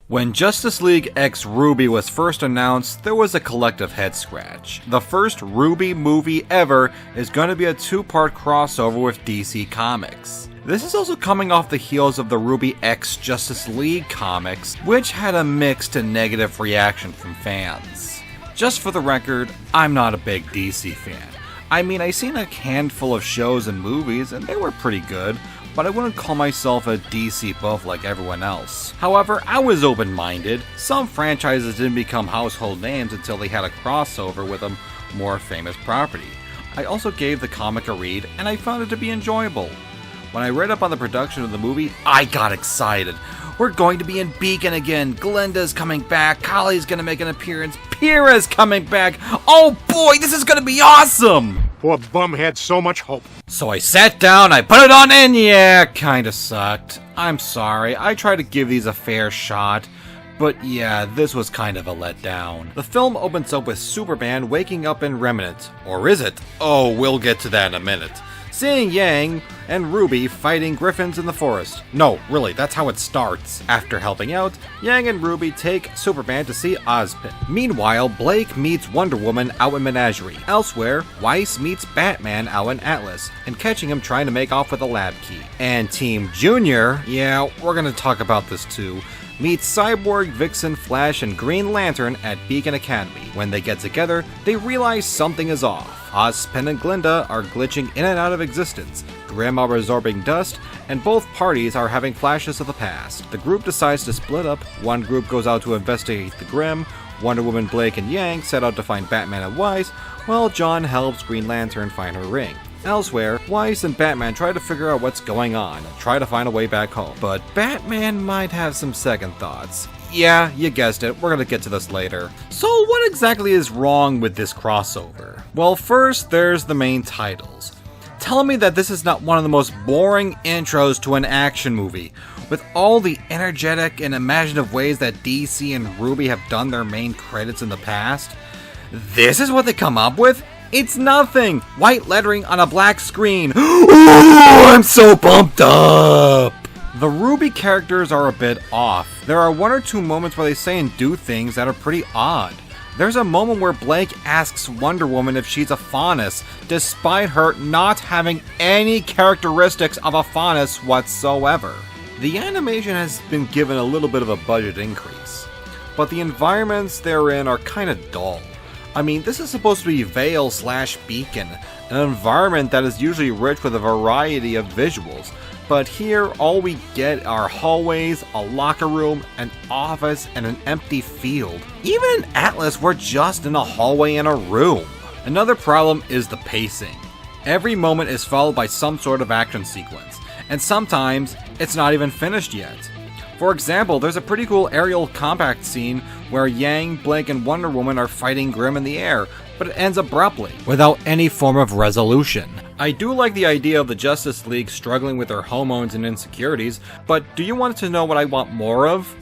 When Justice League x RWBY was first announced, there was a collective head scratch. The first RWBY movie ever is going to be a two-part crossover with DC Comics. This is also coming off the heels of the RWBY x Justice League comics, which had a mixed to negative reaction from fans. Just for the record, I'm not a big DC fan. I mean, I've seen a handful of shows and movies, and they were pretty good, but I wouldn't call myself a DC buff like everyone else. However, I was open-minded. Some franchises didn't become household names until they had a crossover with a more famous property. I also gave the comic a read, and I found it to be enjoyable. When I read up on the production of the movie, I got excited. We're going to be in Beacon again, Glinda's coming back, Kali's gonna make an appearance, Pyrrha's coming back. Oh boy, this is gonna be awesome! Poor bum had so much hope. So I sat down, I put it on, and yeah, kinda sucked. I'm sorry, I tried to give these a fair shot, but yeah, this was kind of a letdown. The film opens up with Superman waking up in Remnant. Or is it? Oh, we'll get to that in a minute. Seeing Yang and RWBY fighting griffins in the forest. No, really, that's how it starts. After helping out, Yang and RWBY take Superman to see Ozpin. Meanwhile, Blake meets Wonder Woman out in Menagerie. Elsewhere, Weiss meets Batman out in Atlas, and catching him trying to make off with a lab key. And Team Junior, yeah, we're gonna talk about this too, meets Cyborg, Vixen, Flash, and Green Lantern at Beacon Academy. When they get together, they realize something is off. Ozpin and Glinda are glitching in and out of existence, Grimm are absorbing dust, and both parties are having flashes of the past. The group decides to split up. One group goes out to investigate the Grimm, Wonder Woman, Blake, and Yang set out to find Batman and Weiss, while John helps Green Lantern find her ring. Elsewhere, Weiss and Batman try to figure out what's going on and try to find a way back home. But Batman might have some second thoughts. Yeah, you guessed it, we're gonna get to this later. So what exactly is wrong with this crossover? Well, first, there's the main titles. Tell me that this is not one of the most boring intros to an action movie. With all the energetic and imaginative ways that DC and RWBY have done their main credits in the past, this is what they come up with? It's nothing! White lettering on a black screen. Ooh, I'm so pumped up! The RWBY characters are a bit off. There are one or two moments where they say and do things that are pretty odd. There's a moment where Blake asks Wonder Woman if she's a Faunus, despite her not having any characteristics of a Faunus whatsoever. The animation has been given a little bit of a budget increase, but the environments they're in are kinda dull. I mean, this is supposed to be Vale/Beacon, an environment that is usually rich with a variety of visuals, but here all we get are hallways, a locker room, an office, and an empty field. Even in Atlas, we're just in a hallway and a room. Another problem is the pacing. Every moment is followed by some sort of action sequence, and sometimes it's not even finished yet. For example, there's a pretty cool aerial combat scene where Yang, Blake, and Wonder Woman are fighting Grimm in the air, but it ends abruptly, without any form of resolution. I do like the idea of the Justice League struggling with their hormones and insecurities, but do you want to know what I want more of?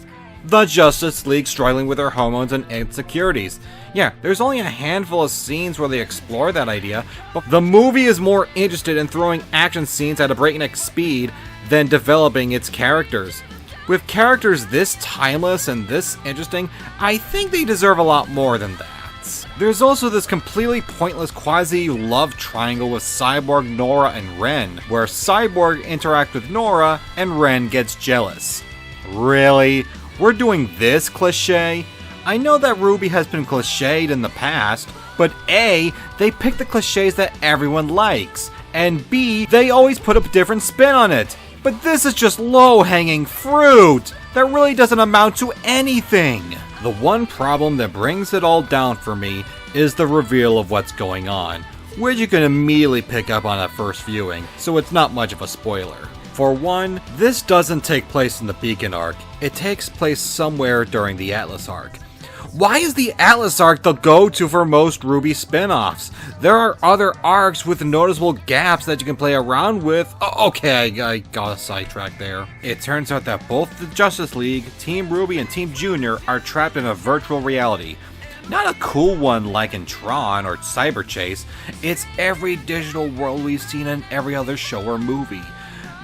The Justice League struggling with their hormones and insecurities. Yeah, there's only a handful of scenes where they explore that idea, but the movie is more interested in throwing action scenes at a breakneck speed than developing its characters. With characters this timeless and this interesting, I think they deserve a lot more than that. There's also this completely pointless quasi-love triangle with Cyborg, Nora, and Ren, where Cyborg interacts with Nora and Ren gets jealous. Really? We're doing this cliché? I know that RWBY has been cliched in the past, but A, they pick the clichés that everyone likes, and B, they always put a different spin on it. But this is just low-hanging fruit that really doesn't amount to anything. The one problem that brings it all down for me is the reveal of what's going on, which you can immediately pick up on at first viewing, so it's not much of a spoiler. For one, this doesn't take place in the Beacon arc, it takes place somewhere during the Atlas arc. Why is the Atlas arc the go-to for most RWBY spin-offs? There are other arcs with noticeable gaps that you can play around with. Okay, I got a sidetrack there. It turns out that both the Justice League, Team RWBY, and Team Junior are trapped in a virtual reality. Not a cool one like in Tron or Cyber Chase, it's every digital world we've seen in every other show or movie.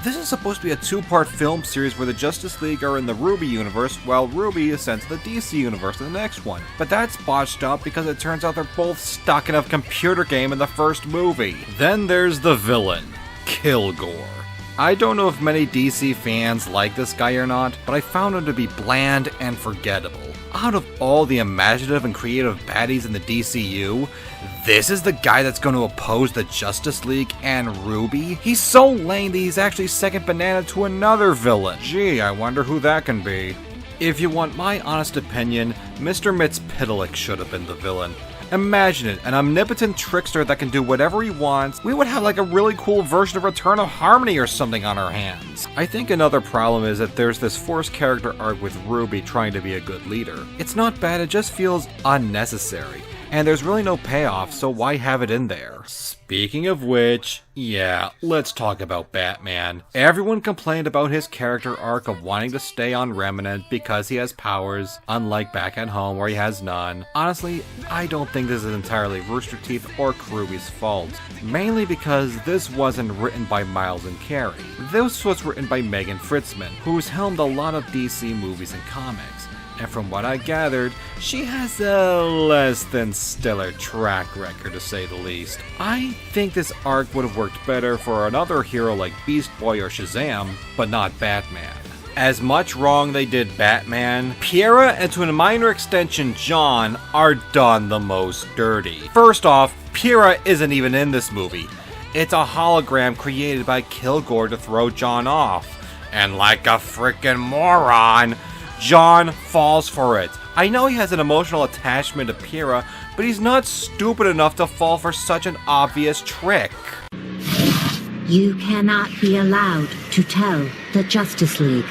This is supposed to be a two-part film series where the Justice League are in the RWBY universe, while RWBY is sent to the DC universe in the next one. But that's botched up because it turns out they're both stuck in a computer game in the first movie. Then there's the villain, Kilgore. I don't know if many DC fans like this guy or not, but I found him to be bland and forgettable. Out of all the imaginative and creative baddies in the DCU, this is the guy that's going to oppose the Justice League and RWBY? He's so lame that he's actually second banana to another villain. Gee, I wonder who that can be. If you want my honest opinion, Mr. Mxyzptlk should have been the villain. Imagine it, an omnipotent trickster that can do whatever he wants. We would have like a really cool version of Return of Harmony or something on our hands. I think another problem is that there's this forced character arc with RWBY trying to be a good leader. It's not bad, it just feels unnecessary. And there's really no payoff, so why have it in there? Speaking of which, yeah, let's talk about Batman. Everyone complained about his character arc of wanting to stay on Remnant because he has powers, unlike back at home where he has none. Honestly, I don't think this is entirely Rooster Teeth or Karubi's fault, mainly because this wasn't written by Miles and Carey. This was written by Megan Fritzman, who's helmed a lot of DC movies and comics. And from what I gathered, she has a less than stellar track record to say the least. I think this arc would have worked better for another hero like Beast Boy or Shazam, but not Batman. As much wrong they did Batman, Piera and to a minor extension John are done the most dirty. First off, Piera isn't even in this movie. It's a hologram created by Kilgore to throw John off. And like a frickin' moron, John falls for it. I know he has an emotional attachment to Piera, but he's not stupid enough to fall for such an obvious trick. You cannot be allowed to tell the Justice League.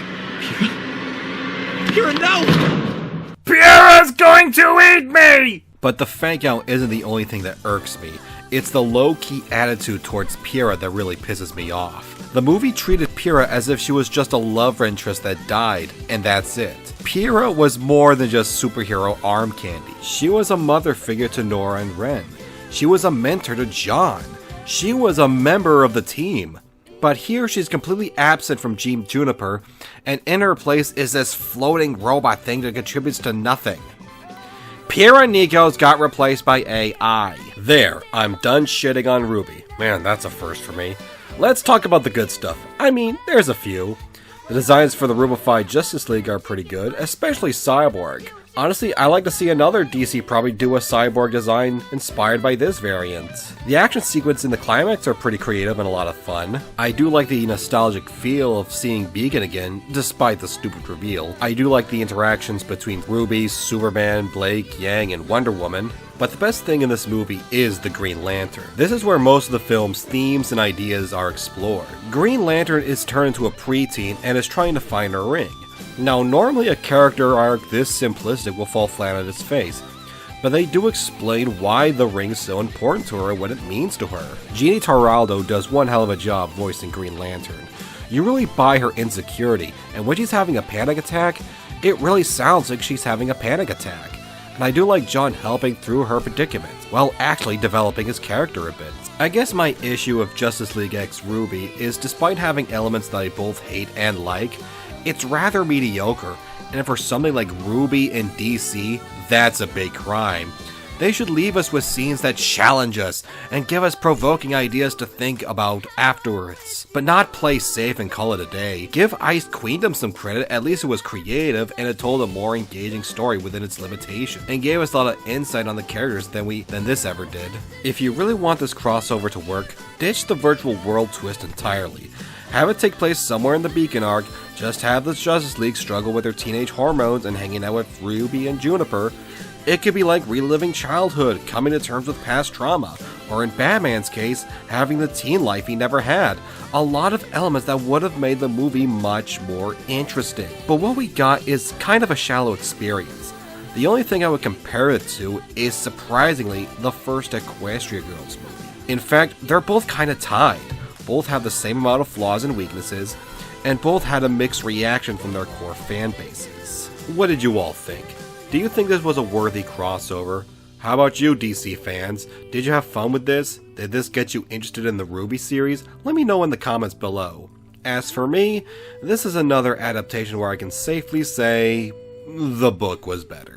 Piera, no! Piera's going to eat me! But the fake out isn't the only thing that irks me. It's the low-key attitude towards Piera that really pisses me off. The movie treated Piera as if she was just a love interest that died, and that's it. Piera was more than just superhero arm candy. She was a mother figure to Nora and Ren. She was a mentor to John. She was a member of the team. But here she's completely absent from Team Juniper, and in her place is this floating robot thing that contributes to nothing. Piera Nico's got replaced by AI. There, I'm done shitting on RWBY. Man, that's a first for me. Let's talk about the good stuff. I mean, there's a few. The designs for the RWBY-fied Justice League are pretty good, especially Cyborg. Honestly, I like to see another DC probably do a Cyborg design inspired by this variant. The action sequence in the climax are pretty creative and a lot of fun. I do like the nostalgic feel of seeing Beacon again, despite the stupid reveal. I do like the interactions between RWBY, Superman, Blake, Yang, and Wonder Woman. But the best thing in this movie is the Green Lantern. This is where most of the film's themes and ideas are explored. Green Lantern is turned into a preteen and is trying to find her ring. Now, normally a character arc this simplistic will fall flat on its face, but they do explain why the ring is so important to her and what it means to her. Jeannie Taraldo does one hell of a job voicing Green Lantern. You really buy her insecurity, and when she's having a panic attack, it really sounds like she's having a panic attack. And I do like John helping through her predicament, while actually developing his character a bit. I guess my issue of Justice League x RWBY is despite having elements that I both hate and like, it's rather mediocre, and for something like RWBY in DC, that's a big crime. They should leave us with scenes that challenge us and give us provoking ideas to think about afterwards, but not play safe and call it a day. Give Ice Queendom some credit, at least it was creative and it told a more engaging story within its limitation, and gave us a lot of insight on the characters than this ever did. If you really want this crossover to work, ditch the virtual world twist entirely. Have it take place somewhere in the Beacon arc, just have the Justice League struggle with their teenage hormones and hanging out with RWBY and Juniper. It could be like reliving childhood, coming to terms with past trauma, or in Batman's case, having the teen life he never had. A lot of elements that would have made the movie much more interesting. But what we got is kind of a shallow experience. The only thing I would compare it to is, surprisingly, the first Equestria Girls movie. In fact, they're both kind of tied. Both have the same amount of flaws and weaknesses, and both had a mixed reaction from their core fan bases. What did you all think? Do you think this was a worthy crossover? How about you, DC fans? Did you have fun with this? Did this get you interested in the RWBY series? Let me know in the comments below. As for me, this is another adaptation where I can safely say the book was better.